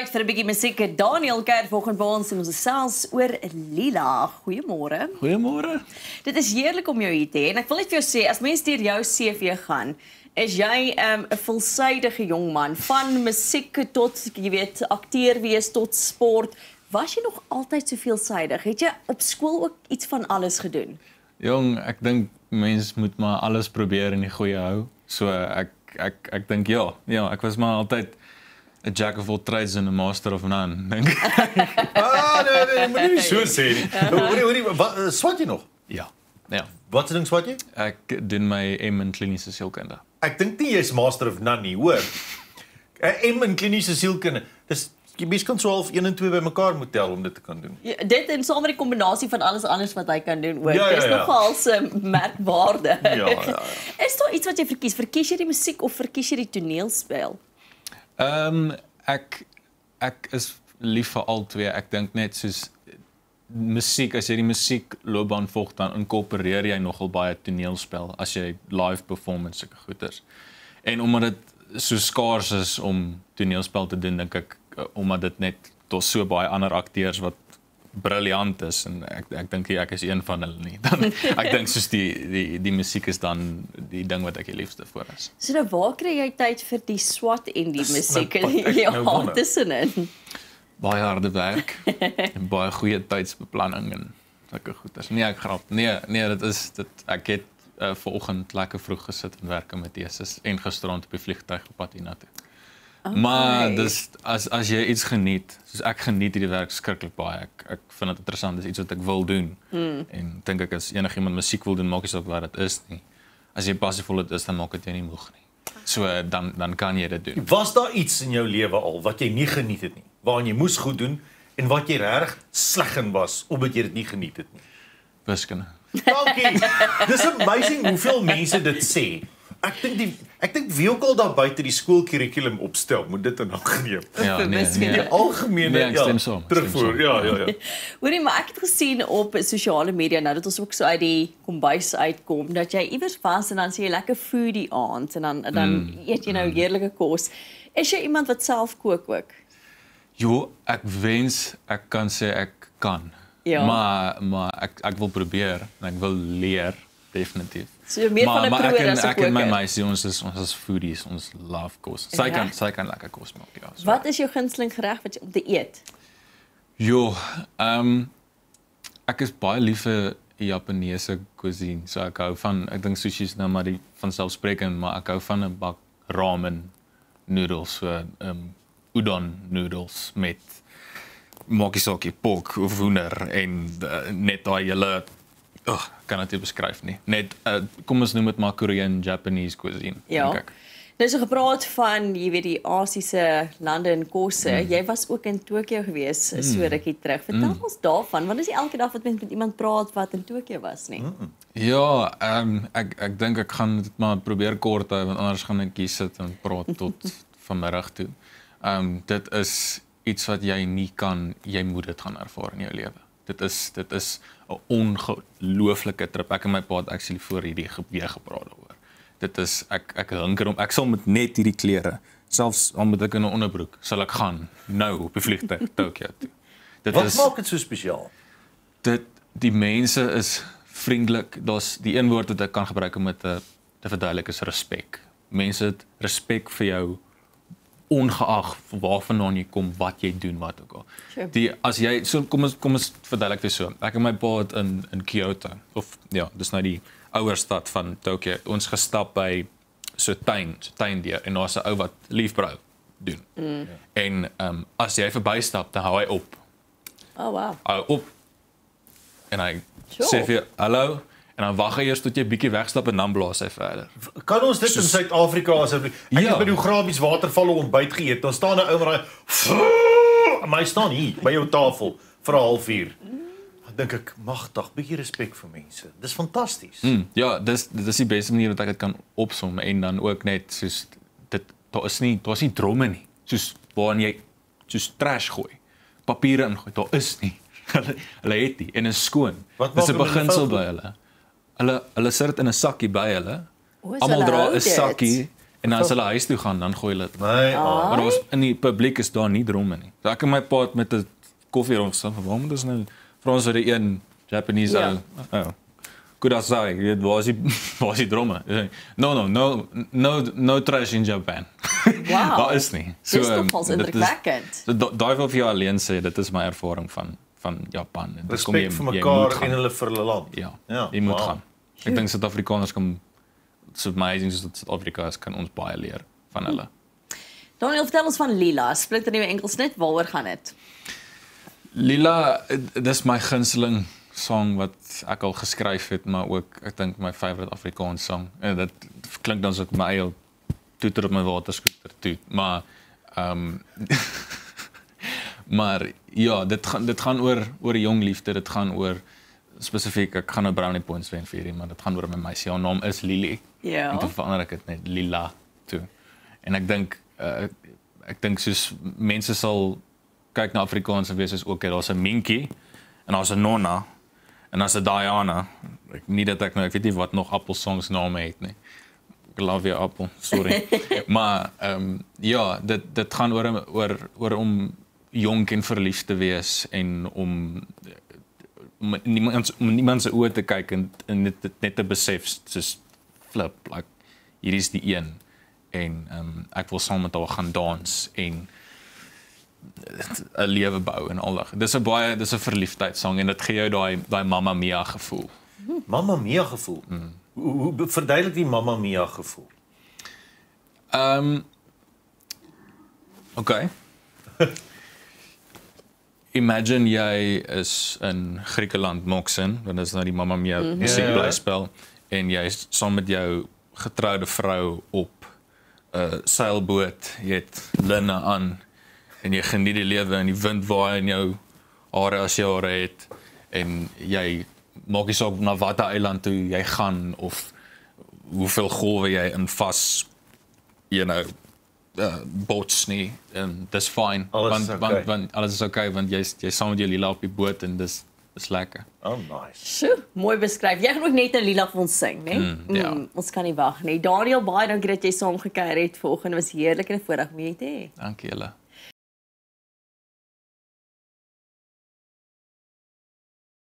Tyd vir 'n bietjie musiek. Daniel kuier vanoggend by ons en ons gesels oor Lila. Goeiemôre. Goeiemôre. Dit is heerlik om jou hier te hê en ek wil net vir jou sê, as mense deur jou CV gaan, is jy 'n volsydige jong man, van musiek tot, jy weet, akteur wees tot sport. Was jy nog altyd so veelsidig? Het jy op skool ook iets van alles gedoen? Jong, ek dink mense moet maar alles probeer en die goeie hou. So ek dink ja, ek was maar altyd 'n jack of all trades and a master of none, dink ek. Nee, moet nie so sê nie. Hoorie, swat jy nog? Ja. Wat se ding swat jy? Ek doen my M in kliniese sielkunde. Ek dink nie jy's master of none nie, hoor. 'n M in kliniese sielkunde. Dis jy mens kan so half 1 en 2 bymekaar moet tel om dit te kan doen. Ja, dit en saam met die kombinasie van alles anders wat hy kan doen ook. Ja. Dis nogal 'n merkwaarde. Ja. Is daar iets wat jy verkies? Verkies jy die musiek of verkies jy die toneelspel? Ek is lief vir al twee. Ek dink net soos musiek, as jy die musiekloopbaan volg, dan inkorporeer jy nogal baie toneelspel as jy live performance sulke goeders. En omdat dit so skaars is om toneelspel te doen, dink ek, omdat dit net daar's so baie ander akteurs wat briljant is en ek dink ek is een van hulle nie. Dan ek dink soos die musiek is dan die ding wat ek die liefste voor is. So nou waar kry jy tyd vir die swat en die musiek en ek nou ja, wonder. tussenin? Baie harde werk en baie goeie tydsbeplanning en sulke goeders. Nee, ek grap. Nee, dit ek het vanoggend lekker vroeg gesit en werk met Jesus en gisterand op die vliegtuig op pad hiernatoe. Okay. Maar dis as jy iets geniet, soos ek geniet hierdie werk skrikkelik baie. Ek vind dit interessant, dis iets wat ek wil doen. En dink ek as enigiemand musiek wil doen, maak nie saak wat dit is nie. As jy passievol dit is, dan maak dit jou nie moeg nie. So dan kan jy dit doen. Was daar iets in jou lewe al wat jy nie geniet het nie, waaraan jy moes goed doen en wat jy regtig sleg in was omdat jy dit nie geniet het nie? Wiskunde. Dankie. Dis amazing hoeveel mense dit sê. Ek dink wie ook al daar buite die skoolkurrikulum opstel, moet dit in ag neem. Ja, Die algemene Nee, ek stem saam, terugvoer. Ja. Hoorie, maar ek het gesien op sosiale media nou dat ons ook so uit die kombuis uitkom dat jy iewers was en dan sê jy lekker foodie aand en dan eet jy nou heerlike kos. Is jy iemand wat self kook ook? Jo, ek wens ek kan sê ek kan. Ja. Maar ek wil probeer en ek wil leer definitief. So meer van 'n proewer as 'n ek en my koker. meisie, ons is foodies, ons love kos. Sy kan lekker kos maak, ja. So. Wat is jou gunsteling gereg wat jy om te eet? Jo, ek is baie lief vir Japaneese cuisine. So ek dink sushi is nou maar die vanselfsprekend, maar ek hou van 'n bak ramen noodles, so udon noodles met makisaki pork of hoender en net daai hele kan dit nie beskryf nie. Net kom ons noem dit maar Korean Japanese cuisine, Ja. dink ek. Nou so gepraat van, jy weet, die Asiëse lande en kosse. Jy was ook in Tokio gewees so rukkie terug. Vertel ons daarvan, want dis nie elke dag wat mens met iemand praat wat in Tokio was nie. Ja, ek dink ek gaan dit maar probeer kort hou, want anders gaan ek hier sit en praat tot vanmiddag toe. Dit is iets wat jy nie kan, jy moet dit gaan ervaar in jou lewe. Dit is 'n ongelooflike trip. Ek en my pa het actually voor hierdie weer gepraat daaroor. Dit is ek hunker om. Ek sal met net hierdie klere, selfs al moet ek in 'n onderbroek, sal ek gaan nou op die vliegtuig Tokio toe. Wat maak dit so spesiaal? Die mense is vriendelik. Daar's die een woord wat ek kan gebruik om dit te verduidelik is respek. Mense het respek vir jou ongeag waarvandaan jy kom, wat jy doen, wat ook al. Sure. As jy so kom ons verduidelik dit so. Ek en my pa het in Kyoto of ja, dis nou die ouer stad van Tokio. Ons gestap by so tuindeur en daar's 'n ou wat liefbrou doen. En as jy verbystap, dan hou hy op. Oh wow. Hou op. En hy Sure. sê vir jou hallo en dan wag hy eers tot jy bietjie wegstap en dan blaas hy verder. Kan ons dit in Suid-Afrika asseblief? Ek het by die Grabies watervalle ontbyt geëet. Daar staan 'n ou met daai maar hy staan hier by jou tafel vir 'n halfuur. Dan dink ek, magtig, bietjie respek vir mense. Dis fantasties. Ja, dis die beste manier wat ek dit kan opsom en dan ook net soos daar's nie dromme nie. Soos waarin jy soos trash gooi, papiere ingooi. Daar is nie. Hulle het nie en is skoon. Dis 'n beginsel by hulle. Hulle sit dit in 'n sakkie by hulle. O, so Almal hulle dra hou 'n dit. sakkie En as hulle huis toe gaan, dan gooi hulle dit. Nee, Maar ons in die publiek is daar nie dromme nie. So ek en my pa het met 'n koffie rondgesit, waarom moet ons nou vra ons vir die een Japanese ou. Oh. Kudasai, jy weet, waar is die dromme? No trash in Japan. Wow. Daar is nie. Dis nogals indrukwekkend. So daai wil vir jou alleen sê, dit is my ervaring van Japan. En dis kom respek vir mekaar en hulle vir hulle land. Ja, jy moet gaan. Ek dink Suid-Afrikaners kan so amazing soos Suid-Afrika is, kan ons baie leer van hulle. Daniel, vertel ons van Lila, splinternuwe enkelsnit, waaroor gaan dit? Lila, dis my gunsteling song wat ek al geskryf het, maar ook ek dink my favorite Afrikaans song. En dit klink dan so ek my eie toeter op my waterskooter toet, maar maar ja, dit gaan oor 'n jong liefde, dit gaan oor spesifiek, ek gaan nou brownie points wen vir hierdie, maar dit gaan oor my meisie, haar naam is Lily. Ja. En toe verander ek dit net Lila toe. En ek dink soos mense sal kyk na Afrikaans en wees is ook, daar's 'n Minkie en daar's 'n Nonna en daar's 'n Diana. Ek weet nie wat nog Appelsongs name het nie. Ek love jou Appel, sorry. Maar ja, dit gaan oor om jonk en verliefd te wees en om niemand se oë te kyk en net te besef soos flip, like hier is die een en ek wil saam met haar gaan dans en 'n lewe bou en al dat. Dis 'n verliefdheidssong en dit gee jou daai Mamma Mia gevoel. Mamma Mia gevoel. Hoe verduidelik die Mamma Mia gevoel? Okay. Imagine jy is in Griekeland, Moxen, want dit is nou die Mamma Mia musiekblyspel en jy is saam met jou getroude vrou op 'n seilboot, jy het linne aan en jy geniet die lewe en die wind waai in jou hare as jy hare het en jy maak nie saak na watter eiland toe jy gaan of hoeveel golwe jy in vas boats nie en dis fyn want alles is okay want jy saam met jou Lila op die boot en dis lekker. Oh nice. Sjoe, mooi beskryf. Jy gaan ook net 'n Lila vir ons sing, né? Ja. Ons kan nie wag nie. Daniel, baie dankie dat jy saam gekuier het vanoggend. Dit was heerlik en 'n voorreg om jou te hê. Dankie julle.